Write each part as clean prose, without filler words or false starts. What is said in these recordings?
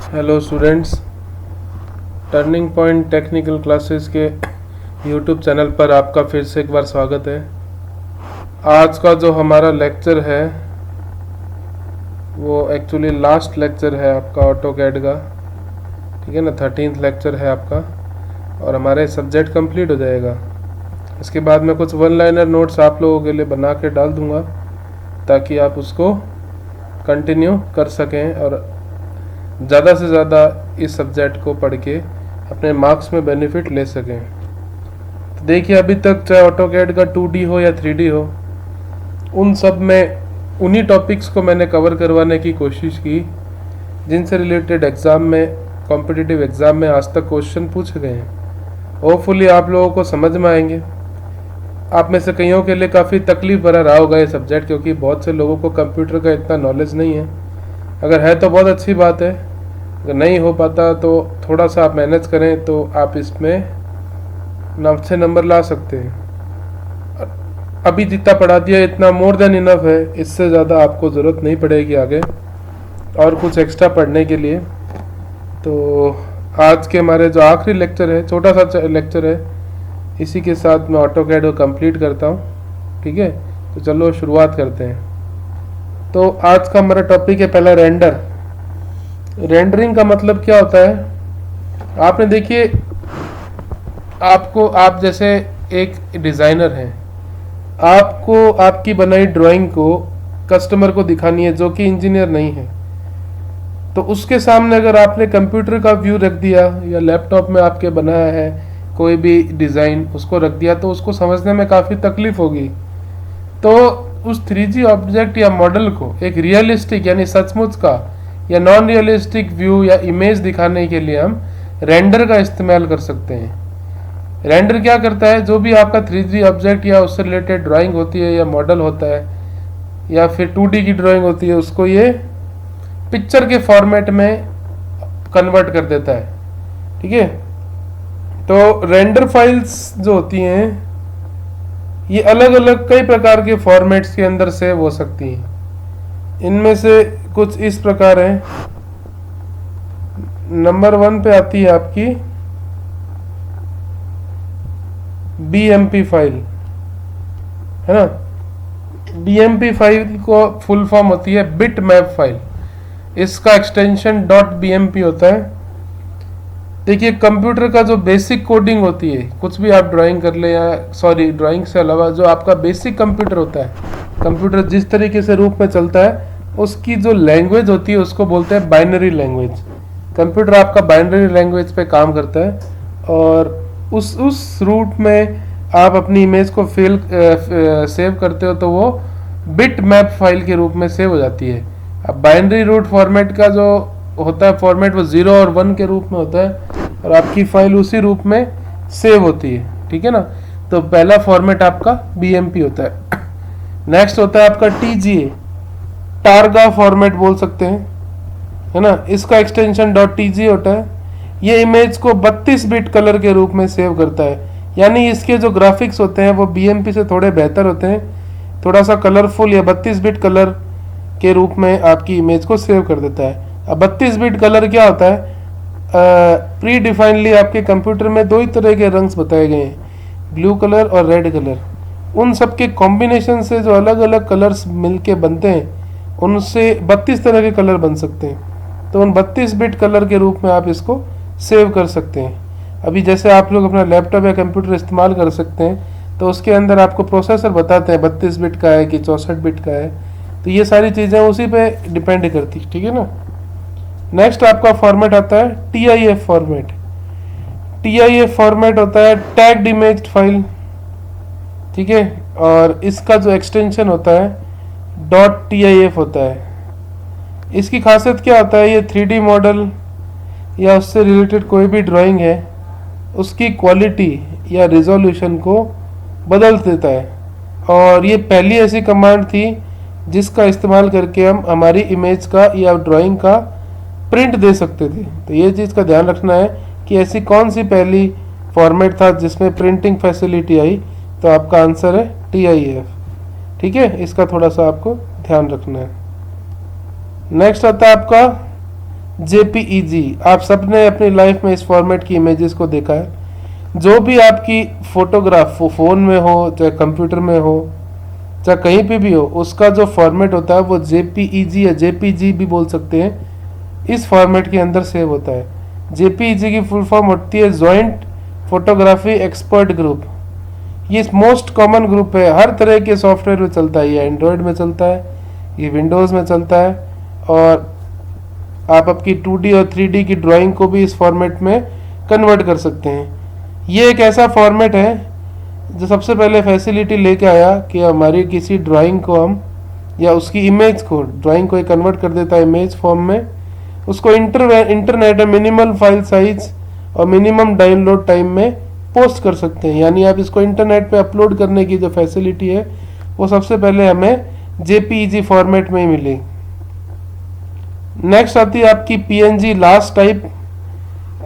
Hello students, turning point technical classes के YouTube channel पर आपका फिर से एक बार स्वागत है। आज का जो हमारा लेक्चर है वो एक्चुअली लास्ट लेक्चर है आपका ऑटोकैड का, ठीक है ना। 13th लेक्चर है आपका और हमारे सब्जेक्ट कंप्लीट हो जाएगा। इसके बाद मैं कुछ वन लाइनर नोट्स आप लोगों के लिए बना के डाल दूंगा ताकि आप उसको कंटिन्यू कर सकें और ज़्यादा से ज़्यादा इस सब्जेक्ट को पढ़ के अपने मार्क्स में बेनिफिट ले सकें। तो देखिए, अभी तक चाहे ऑटोकैड का 2D हो या 3D हो, उन सब में उन्हीं टॉपिक्स को मैंने कवर करवाने की कोशिश की जिनसे रिलेटेड एग्ज़ाम में, कॉम्पिटिटिव एग्ज़ाम में आज तक क्वेश्चन पूछे गए हैं। होपफुली आप लोगों को समझ में आएंगे। आप में से कईयों के लिए काफ़ी तकलीफ भरा रहा होगा ये सब्जेक्ट, क्योंकि बहुत से लोगों को कंप्यूटर का इतना नॉलेज नहीं है। अगर है तो बहुत अच्छी बात है, अगर नहीं हो पाता तो थोड़ा सा आप मैनेज करें तो आप इसमें अच्छे नंबर ला सकते हैं। अभी जितना पढ़ा दिया इतना मोर देन इनफ है, इससे ज़्यादा आपको ज़रूरत नहीं पड़ेगी आगे और कुछ एक्स्ट्रा पढ़ने के लिए। तो आज के हमारे जो आखिरी लेक्चर है, छोटा सा लेक्चर है, इसी के साथ मैं ऑटोकैड को कंप्लीट करता हूँ, ठीक है। तो चलो शुरुआत करते हैं। तो आज का हमारा टॉपिक है पहला रेंडर। रेंडरिंग का मतलब क्या होता है? आपने देखिए, आप जैसे एक डिज़ाइनर हैं, आपको आपकी बनाई ड्राइंग को कस्टमर को दिखानी है जो कि इंजीनियर नहीं है। तो उसके सामने अगर आपने कंप्यूटर का व्यू रख दिया या लैपटॉप में आपके बनाया है कोई भी डिज़ाइन, उसको रख दिया तो उसको समझने में काफ़ी तकलीफ होगी। तो उस 3G ऑब्जेक्ट या मॉडल को एक रियलिस्टिक यानी सचमुच का या नॉन रियलिस्टिक व्यू या इमेज दिखाने के लिए हम रेंडर का इस्तेमाल कर सकते हैं। रेंडर क्या करता है? जो भी आपका 3G ऑब्जेक्ट या उससे रिलेटेड ड्राइंग होती है या मॉडल होता है या फिर 2D की ड्राइंग होती है, उसको ये पिक्चर के फॉर्मेट में कन्वर्ट कर देता है, ठीक है। तो रेंडर फाइल्स जो होती हैं ये अलग अलग कई प्रकार के फॉर्मेट्स के अंदर सेव हो सकती हैं। इनमें से कुछ इस प्रकार है। नंबर 1 पे आती है आपकी BMP फाइल, है ना। BMP फाइल को फुल फॉर्म होती है बिट मैप फाइल। इसका एक्सटेंशन .bmp होता है। देखिए, कंप्यूटर का जो बेसिक कोडिंग होती है, कुछ भी आप ड्राइंग कर ले या ड्राइंग से अलावा जो आपका बेसिक कंप्यूटर होता है, कंप्यूटर जिस तरीके से रूप में चलता है, उसकी जो लैंग्वेज होती है उसको बोलते हैं बाइनरी लैंग्वेज। कंप्यूटर आपका बाइनरी लैंग्वेज पे काम करता है और उस रूट में आप अपनी इमेज को सेव करते हो तो वो बिट मैप फाइल के रूप में सेव हो जाती है। अब बाइनरी रूट फॉर्मेट का जो होता है फॉर्मेट, वो 0 और 1 के रूप में होता है और आपकी फाइल उसी रूप में सेव होती है, ठीक है ना। तो पहला फॉर्मेट आपका BMP होता है। नेक्स्ट होता है आपका TGA, टारगा फॉर्मेट बोल सकते हैं, है ना। इसका एक्सटेंशन .tg होता है। ये इमेज को 32 बिट कलर के रूप में सेव करता है, यानी इसके जो ग्राफिक्स होते हैं वो BMP से थोड़े बेहतर होते हैं, थोड़ा सा कलरफुल या 32 बिट कलर के रूप में आपकी इमेज को सेव कर देता है। अब 32 बिट कलर क्या होता है? प्री डिफाइनली आपके कंप्यूटर में 2 ही तरह के रंग्स बताए गए हैं, ब्लू कलर और रेड कलर। उन सब के कॉम्बिनेशन से जो अलग अलग कलर्स मिलके बनते हैं, उनसे 32 तरह के कलर बन सकते हैं। तो उन 32 बिट कलर के रूप में आप इसको सेव कर सकते हैं। अभी जैसे आप लोग अपना लैपटॉप या कंप्यूटर इस्तेमाल कर सकते हैं, तो उसके अंदर आपको प्रोसेसर बताते हैं 32 बिट का है कि 64 बिट का है। तो ये सारी चीज़ें उसी पे डिपेंड करती, ठीक है ना। नेक्स्ट आपका फॉर्मेट आता है TIF फॉर्मेट। TIF फॉर्मेट होता है टैग्ड इमेज फाइल, ठीक है। और इसका जो एक्सटेंशन होता है .TIF होता है। इसकी खासियत क्या होता है? ये 3D मॉडल या उससे रिलेटेड कोई भी ड्राइंग है उसकी क्वालिटी या रिजोल्यूशन को बदल देता है। और ये पहली ऐसी कमांड थी जिसका इस्तेमाल करके हम हमारी इमेज का या ड्राइंग का प्रिंट दे सकते थे। तो ये चीज़ का ध्यान रखना है कि ऐसी कौन सी पहली फॉर्मेट था जिसमें प्रिंटिंग फैसिलिटी आई। तो आपका आंसर है TIF, ठीक है। इसका थोड़ा सा आपको ध्यान रखना है। नेक्स्ट आता है आपका JPEG। आप सबने अपनी लाइफ में इस फॉर्मेट की इमेजेस को देखा है। जो भी आपकी फोटोग्राफ फ़ोन में हो, चाहे कंप्यूटर में हो, चाहे कहीं पे भी हो, उसका जो फॉर्मेट होता है वो JPEG या JPG भी बोल सकते हैं, इस फॉर्मेट के अंदर सेव होता है। JPEG की फुल फॉर्म होती है जॉइंट फोटोग्राफी एक्सपर्ट ग्रुप। ये मोस्ट कॉमन ग्रुप है, हर तरह के सॉफ्टवेयर में चलता है। ये एंड्रॉयड में चलता है, ये विंडोज़ में चलता है, और आप आपकी 2D और 3D की ड्राइंग को भी इस फॉर्मेट में कन्वर्ट कर सकते हैं। ये एक ऐसा फॉर्मेट है जो सबसे पहले फैसिलिटी लेके आया कि हमारी किसी ड्राइंग को हम, या उसकी इमेज को, ड्राइंग को कन्वर्ट कर देता है इमेज फॉर्म में। उसको इंटरनेट में मिनिमल फाइल साइज और मिनिमम डाउनलोड टाइम में पोस्ट कर सकते हैं। यानी आप इसको इंटरनेट पे अपलोड करने की जो फैसिलिटी है वो सबसे पहले हमें JPEG फॉर्मेट में ही मिली। नेक्स्ट आती है आपकी PNG लास्ट टाइप।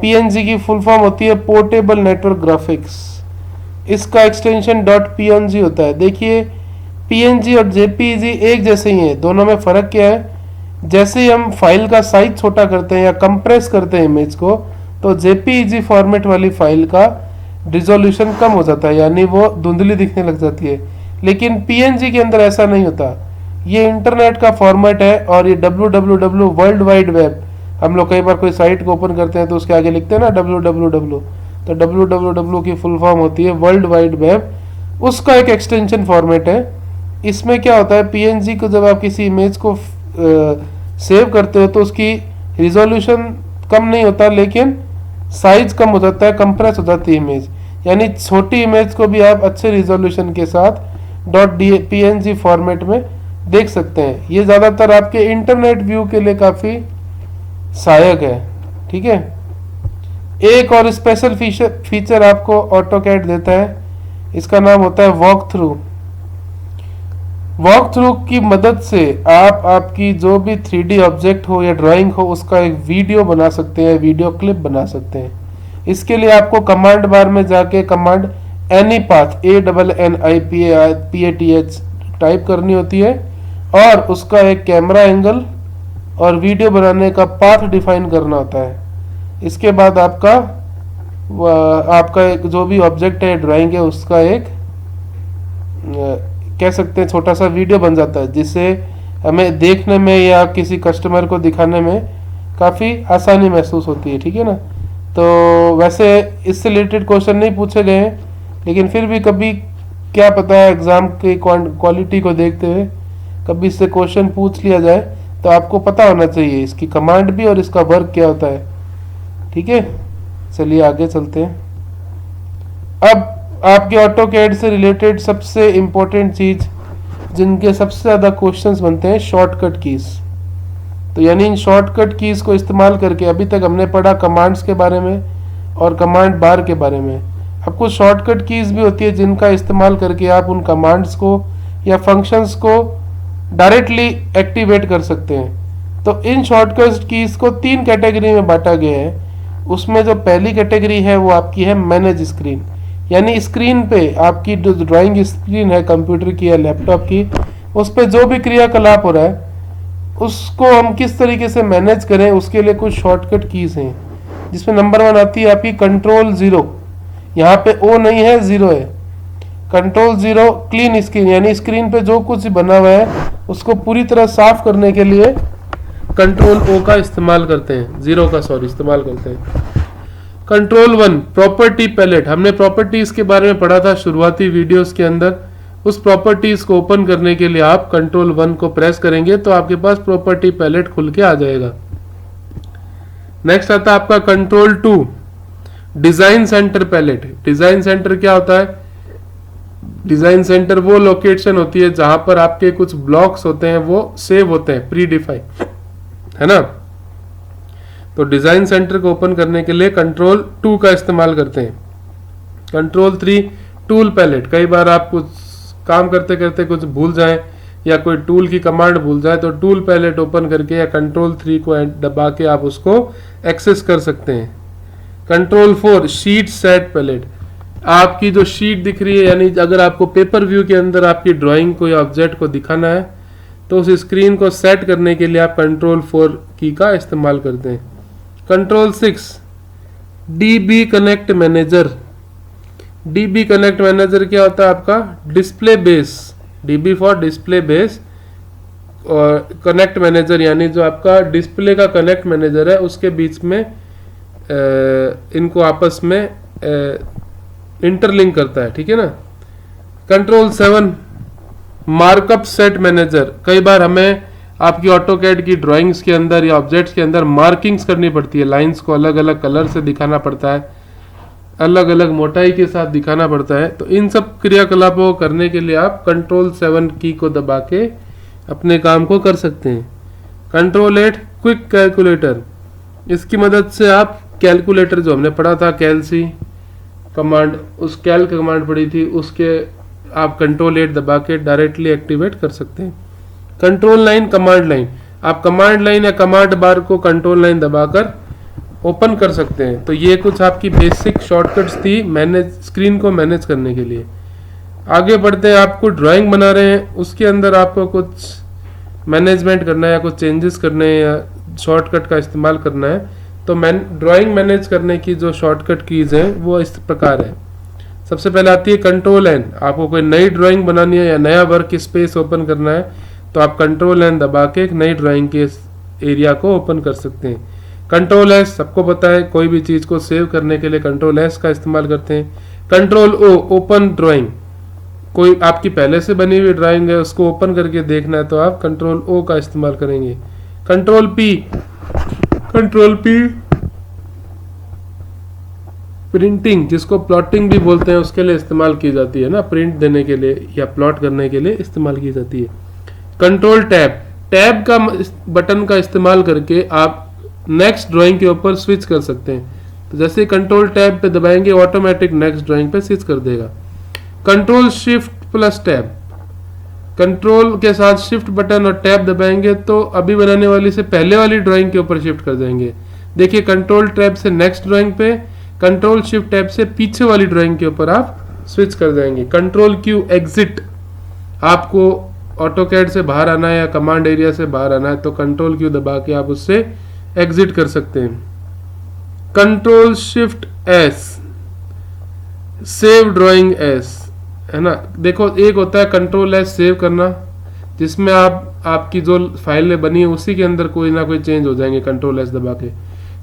PNG की फुल फॉर्म होती है पोर्टेबल नेटवर्क ग्राफिक्स। इसका एक्सटेंशन .png होता है। देखिए PNG और JPEG एक जैसे ही हैं, दोनों में फ़र्क क्या है? जैसे ही हम फाइल का साइज छोटा करते हैं या कंप्रेस करते हैं इमेज को, तो JPEG फॉर्मेट वाली फाइल का रिजोल्यूशन कम हो जाता है, यानी वो धुंधली दिखने लग जाती है। लेकिन PNG के अंदर ऐसा नहीं होता। ये इंटरनेट का फॉर्मेट है, और ये www वर्ल्ड वाइड वेब, हम लोग कई बार कोई साइट को ओपन करते हैं तो उसके आगे लिखते हैं ना www, तो www की फुल फॉर्म होती है वर्ल्ड वाइड वेब। उसका एक एक्सटेंशन फॉर्मेट है। इसमें क्या होता है, PNG को जब आप किसी इमेज को सेव करते हो तो उसकी रिजोल्यूशन कम नहीं होता, लेकिन साइज कम हो जाता है, कंप्रेस हो जाती है इमेज। यानी छोटी इमेज को भी आप अच्छे रिजोल्यूशन के साथ .png फॉर्मेट में देख सकते हैं। ये ज़्यादातर आपके इंटरनेट व्यू के लिए काफ़ी सहायक है। ठीक है, एक और स्पेशल फीचर आपको ऑटोकैड देता है, इसका नाम होता है वॉक थ्रू। वॉक थ्रू की मदद से आप आपकी जो भी 3D ऑब्जेक्ट हो या ड्राइंग हो, उसका एक वीडियो बना सकते हैं, वीडियो क्लिप बना सकते हैं। इसके लिए आपको कमांड बार में जाके कमांड ANIPATH ANNIPATH टाइप करनी होती है, और उसका एक कैमरा एंगल और वीडियो बनाने का पाथ डिफाइन करना होता है। इसके बाद आपका एक जो भी ऑब्जेक्ट है, ड्राइंग है, उसका एक कह सकते हैं छोटा सा वीडियो बन जाता है, जिससे हमें देखने में या किसी कस्टमर को दिखाने में काफ़ी आसानी महसूस होती है। ठीक है ना। तो वैसे इससे रिलेटेड क्वेश्चन नहीं पूछे गए हैं, लेकिन फिर भी कभी क्या पता है एग्ज़ाम की क्वालिटी को देखते हुए कभी इससे क्वेश्चन पूछ लिया जाए, तो आपको पता होना चाहिए इसकी कमांड भी और इसका वर्क क्या होता है। ठीक है, चलिए आगे चलते हैं। अब आपके ऑटोकैड से रिलेटेड सबसे इम्पोर्टेंट चीज़, जिनके सबसे ज़्यादा क्वेश्चंस बनते हैं, शॉर्टकट कीज़। तो यानी इन शॉर्टकट कीज़ को इस्तेमाल करके, अभी तक हमने पढ़ा कमांड्स के बारे में और कमांड बार के बारे में। अब कुछ शॉर्टकट कीज़ भी होती है जिनका इस्तेमाल करके आप उन कमांड्स को या फंक्शंस को डायरेक्टली एक्टिवेट कर सकते हैं। तो इन शॉर्टकट कीज़ को 3 कैटेगरी में बांटा गया है। उसमें जो पहली कैटेगरी है वो आपकी है मैनेज स्क्रीन, यानी स्क्रीन पे आपकी जो ड्राइंग स्क्रीन है कंप्यूटर की या लैपटॉप की, उस पर जो भी क्रियाकलाप हो रहा है उसको हम किस तरीके से मैनेज करें, उसके लिए कुछ शॉर्टकट कीज़ हैं, जिसमें नंबर 1 आती है आपकी कंट्रोल 0। यहाँ पे O नहीं है, 0 है। कंट्रोल 0 क्लीन स्क्रीन, यानी स्क्रीन पे जो कुछ बना हुआ है उसको पूरी तरह साफ करने के लिए कंट्रोल O का इस्तेमाल करते हैं, 0 का इस्तेमाल करते हैं। कंट्रोल 1 प्रॉपर्टी पैलेट, हमने प्रॉपर्टीज के बारे में पढ़ा था शुरुआती वीडियोस के अंदर। उस प्रॉपर्टीज को ओपन करने के लिए आप कंट्रोल 1 को प्रेस करेंगे तो आपके पास प्रॉपर्टी पैलेट खुल के आ जाएगा। नेक्स्ट आता है आपका control 2 design center palette. Design center क्या होता है? डिजाइन सेंटर वो लोकेशन होती है जहां पर आपके कुछ ब्लॉक्स होते हैं, वो सेव होते हैं, प्री डिफाइन, है ना। तो डिजाइन सेंटर को ओपन करने के लिए कंट्रोल 2 का इस्तेमाल करते हैं। कंट्रोल 3 टूल पैलेट, कई बार आप कुछ काम करते करते कुछ भूल जाएं या कोई टूल की कमांड भूल जाए तो टूल पैलेट ओपन करके या कंट्रोल 3 को दबा के आप उसको एक्सेस कर सकते हैं। कंट्रोल 4 शीट सेट पैलेट, आपकी जो शीट दिख रही है, यानी अगर आपको पेपर व्यू के अंदर आपकी ड्राइंग को या ऑब्जेक्ट को दिखाना है तो उस स्क्रीन को सेट करने के लिए आप कंट्रोल 4 की का इस्तेमाल करते हैं। Control 6 DB connect manager. DB connect manager क्या होता है आपका? Display base, DB for display base और कनेक्ट मैनेजर यानी जो आपका डिस्प्ले का कनेक्ट मैनेजर है उसके बीच में इनको आपस में इंटरलिंक करता है, ठीक है ना। Control 7 markup set manager. कई बार हमें आपकी ऑटोकैड की ड्राइंग्स के अंदर या ऑब्जेक्ट्स के अंदर मार्किंग्स करनी पड़ती है, लाइंस को अलग अलग कलर से दिखाना पड़ता है, अलग अलग मोटाई के साथ दिखाना पड़ता है। तो इन सब क्रियाकलापों को करने के लिए आप कंट्रोल 7 की को दबा के अपने काम को कर सकते हैं। Control 8 quick calculator. इसकी मदद से आप कैलकुलेटर जो हमने पढ़ा था कैलसी कमांड, उस कैल कमांड पढ़ी थी, उसके आप कंट्रोल 8 दबा के डायरेक्टली एक्टिवेट कर सकते हैं। Control 9 command line. आप कमांड लाइन या कमांड बार को कंट्रोल लाइन दबाकर ओपन कर सकते हैं। तो ये कुछ आपकी बेसिक शॉर्टकट्स थी मैनेज स्क्रीन को मैनेज करने के लिए। आगे बढ़ते हैं, आपको ड्राइंग बना रहे हैं, उसके अंदर आपको कुछ मैनेजमेंट करना है या कुछ चेंजेस करने हैं या शॉर्टकट का इस्तेमाल करना है। तो ड्राइंग मैनेज करने की जो शॉर्टकट कीज हैं वो इस प्रकार है। सबसे पहले आती है कंट्रोल एन। आपको कोई नई ड्राइंग बनानी है या नया वर्क स्पेस ओपन करना है तो आप कंट्रोल एन दबा के एक नई ड्राइंग के एरिया को ओपन कर सकते हैं। कंट्रोल एस सबको पता है, कोई भी चीज को सेव करने के लिए कंट्रोल एस का इस्तेमाल करते हैं। Control O open drawing. कोई आपकी पहले से बनी हुई ड्राइंग है उसको ओपन करके देखना है तो आप कंट्रोल ओ का इस्तेमाल करेंगे। कंट्रोल पी प्रिंटिंग, जिसको प्लॉटिंग भी बोलते हैं, उसके लिए इस्तेमाल की जाती है ना, प्रिंट देने के लिए या प्लॉट करने के लिए इस्तेमाल की जाती है। कंट्रोल टैब का बटन का इस्तेमाल करके आप नेक्स्ट ड्राइंग के ऊपर स्विच कर सकते हैं। तो जैसे कंट्रोल टैब पे दबाएंगे ऑटोमेटिक नेक्स्ट ड्राइंग पे स्विच कर देगा। Control shift plus tab. Control के साथ शिफ्ट बटन और टैब दबाएंगे तो अभी बनाने वाली से पहले वाली ड्राइंग के ऊपर शिफ्ट कर जाएंगे। देखिए कंट्रोल टैब से नेक्स्ट ड्राइंग पे, कंट्रोल शिफ्ट टैब से पीछे वाली ड्राइंग के ऊपर आप स्विच कर जाएंगे। Control Q exit. आपको ऑटोकैड से बाहर आना है या कमांड एरिया से बाहर आना है तो कंट्रोल क्यू दबा के आप उससे एग्जिट कर सकते हैं। Control shift S save drawing S, है ना। देखो एक होता है कंट्रोल एस सेव करना, जिसमें आप आपकी जो फाइल बनी है उसी के अंदर कोई ना कोई चेंज हो जाएंगे कंट्रोल एस दबा के।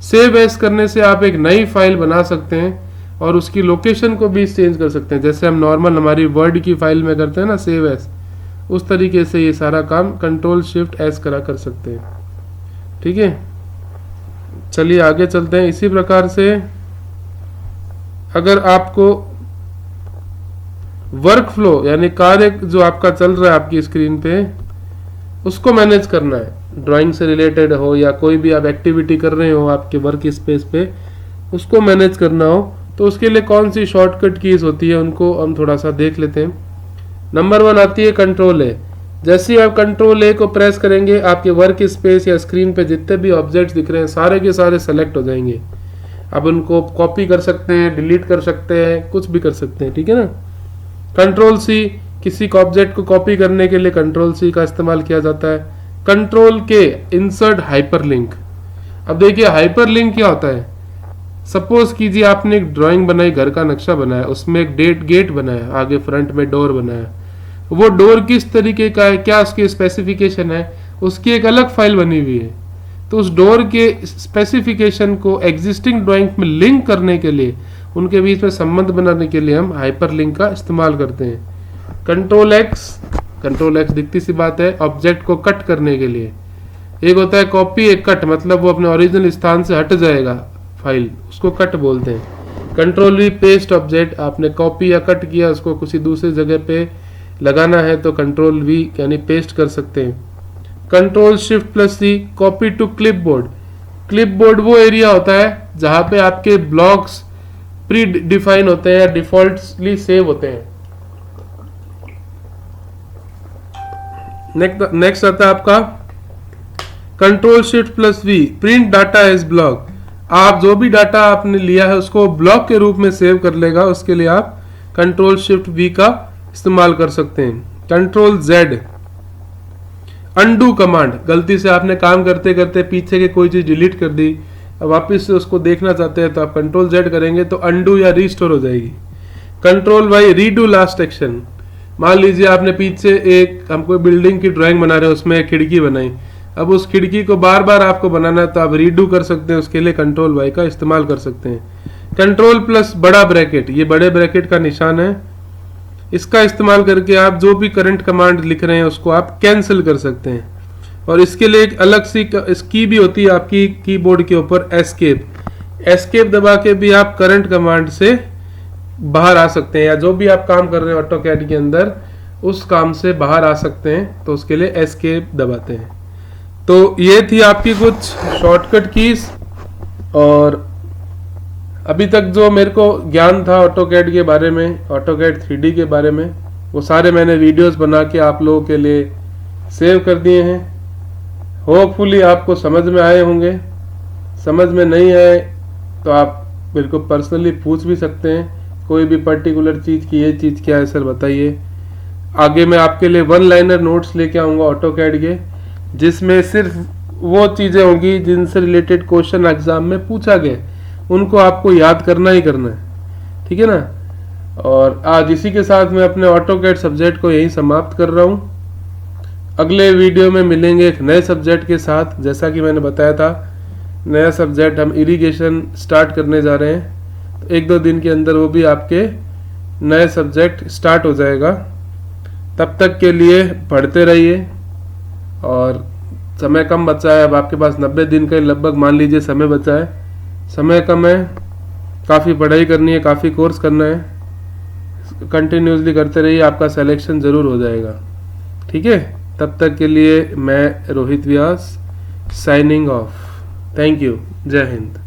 सेव एस करने से आप एक नई फाइल बना सकते हैं और उसकी लोकेशन को भी चेंज कर सकते हैं, जैसे हम नॉर्मल हमारी वर्ड की फाइल में करते हैं ना सेव एस, उस तरीके से ये सारा काम कंट्रोल शिफ्ट एस करा कर सकते हैं। ठीक है, चलिए आगे चलते हैं। इसी प्रकार से अगर आपको वर्क फ्लो यानी कार्य जो आपका चल रहा है आपकी स्क्रीन पे उसको मैनेज करना है, ड्राइंग से रिलेटेड हो या कोई भी आप एक्टिविटी कर रहे हो आपके वर्क स्पेस पे, उसको मैनेज करना हो तो उसके लिए कौन सी शॉर्टकट कीज होती है उनको हम थोड़ा सा देख लेते हैं। नंबर 1 आती है कंट्रोल ए। जैसे ही आप कंट्रोल ए को प्रेस करेंगे आपके वर्क स्पेस या स्क्रीन पे जितने भी ऑब्जेक्ट्स दिख रहे हैं सारे के सारे सेलेक्ट हो जाएंगे। आप उनको कॉपी कर सकते हैं, डिलीट कर सकते हैं, कुछ भी कर सकते हैं, ठीक है ना। कंट्रोल सी, किसी ऑब्जेक्ट को कॉपी करने के लिए कंट्रोल सी का इस्तेमाल किया जाता है। कंट्रोल के इंसर्ट हाइपरलिंक। अब देखिए हाइपरलिंक क्या होता है। सपोज कीजिए आपने एक ड्राइंग बनाई, घर का नक्शा बनाया, उसमें एक गेट बनाया, आगे फ्रंट में डोर बनाया, वो डोर किस तरीके का है, क्या उसकी स्पेसिफिकेशन है, उसकी एक अलग फाइल बनी हुई है। तो उस डोर के स्पेसिफिकेशन को एग्जिस्टिंग ड्राइंग में लिंक करने के लिए, उनके बीच में संबंध बनाने के लिए हम हाइपरलिंक का इस्तेमाल करते हैं। कंट्रोल एक्स दिखती सी बात है, ऑब्जेक्ट को कट करने के लिए। एक होता है कॉपी, एक कट, मतलब वो अपने ओरिजिनल स्थान से हट जाएगा फाइल, उसको कट बोलते हैं। कंट्रोल वी पेस्ट ऑब्जेक्ट, आपने कॉपी या कट किया उसको किसी दूसरी जगह पे लगाना है तो कंट्रोल वी यानी पेस्ट कर सकते हैं। Control shift plus C copy to clipboard. Clipboard वो एरिया होता है जहां पे आपके ब्लॉक्स प्री डिफाइन होते हैं या डिफॉल्टली सेव होते हैं। नेक्स्ट आता है आपका control shift plus V print data as block. आप जो भी डाटा आपने लिया है उसको ब्लॉक के रूप में सेव कर लेगा, उसके लिए आप कंट्रोल शिफ्ट वी का इस्तेमाल कर सकते हैं। कंट्रोल जेड अनडू कमांड, गलती से आपने काम करते करते पीछे की कोई चीज डिलीट कर दी वापस से उसको देखना चाहते हैं तो आप कंट्रोल जेड करेंगे तो अंडू या रीस्टोर हो जाएगी। Control Y redo last action. मान लीजिए आपने पीछे एक हम कोई बिल्डिंग की ड्राइंग बना रहे हैं, उसमें एक खिड़की बनाई, अब उस खिड़की को बार बार आपको बनाना है तो आप रीडू कर सकते हैं, उसके लिए कंट्रोल वाई का इस्तेमाल कर सकते हैं। कंट्रोल प्लस बड़ा ब्रैकेट, ये बड़े ब्रैकेट का निशान है, इसका इस्तेमाल करके आप जो भी करंट कमांड लिख रहे हैं उसको आप कैंसिल कर सकते हैं। और इसके लिए एक अलग सी की भी होती है आपकी कीबोर्ड के ऊपर, एस्केप। एस्केप दबा के भी आप करंट कमांड से बाहर आ सकते हैं, या जो भी आप काम कर रहे हैं ऑटोकैड के अंदर उस काम से बाहर आ सकते हैं, तो उसके लिए एस्केप दबाते हैं। तो ये थी आपकी कुछ शॉर्टकट कीज। और अभी तक जो मेरे को ज्ञान था ऑटोकैड के बारे में, ऑटोकैड 3D के बारे में, वो सारे मैंने वीडियोस बना के आप लोगों के लिए सेव कर दिए हैं। होपफुली आपको समझ में आए होंगे। समझ में नहीं आए तो आप मेरे को पर्सनली पूछ भी सकते हैं, कोई भी पर्टिकुलर चीज़ की ये चीज़ क्या है सर बताइए। आगे मैं आपके लिए 1 लाइनर नोट्स लेके आऊँगा ऑटोकैड के, जिसमें सिर्फ वो चीज़ें होंगी जिनसे रिलेटेड क्वेश्चन एग्जाम में पूछा गया, उनको आपको याद करना ही करना है, ठीक है ना। और आज इसी के साथ मैं अपने ऑटोकैड सब्जेक्ट को यहीं समाप्त कर रहा हूँ। अगले वीडियो में मिलेंगे एक नए सब्जेक्ट के साथ। जैसा कि मैंने बताया था, नया सब्जेक्ट हम इरिगेशन स्टार्ट करने जा रहे हैं, तो 1-2 दिन के अंदर वो भी आपके नए सब्जेक्ट स्टार्ट हो जाएगा। तब तक के लिए पढ़ते रहिए। और समय कम बचा है, अब आपके पास 90 दिन का लगभग मान लीजिए समय बचा है। समय कम है, काफ़ी पढ़ाई करनी है, काफ़ी कोर्स करना है। कंटिन्यूसली करते रहिए, आपका सिलेक्शन ज़रूर हो जाएगा, ठीक है। तब तक के लिए मैं Rohit Vyas signing off. Thank you. जय हिंद।